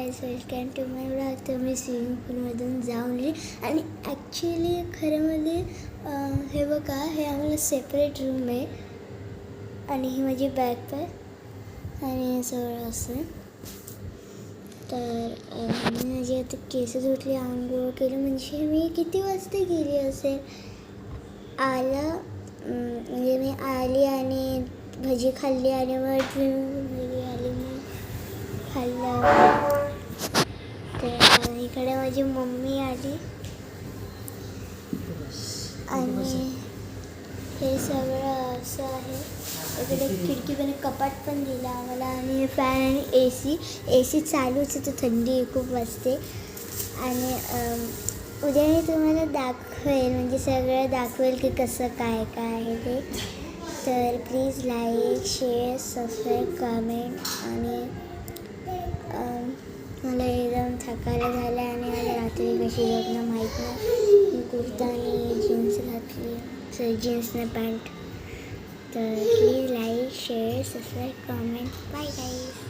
Guys, welcome to my blog. तर मी swimming पूलमधून जाऊन आली आणि ॲक्च्युली खरंमध्ये हे बघा, हे आम्हाला सेपरेट रूम आहे आणि ही माझी बॅग आहे आणि सगळं असं. तर मी माझी आता केस धुतली, आंघोळ केली. म्हणजे मी किती वाजता गेली असेल, म्हणजे मी आली आणि भजी खाल्ली आणि मग स्विमिंग पूलमध्ये आली, मग खाल्लं. तर इकडे माझी मम्मी आली आणि हे सगळं असं आहे. इकडे खिडकी पण, कपाट पण दिलं आम्हाला आणि फॅन आणि ए सी चालूच आहे, तर थंडी खूप वाजते. आणि उद्या मी तुम्हाला दाखवेल, म्हणजे सगळं दाखवेल की कसं काय काय आहे ते. तर please like, share, subscribe, comment. आणि मला एकदम थकायला झालं आणि मला रात्री कशी झोपणं माहीत नाही. मी कुर्ता आणि जीन्स घातली, जीन्स आणि पॅन्ट. तर please like, share, subscribe, comment. Bye guys.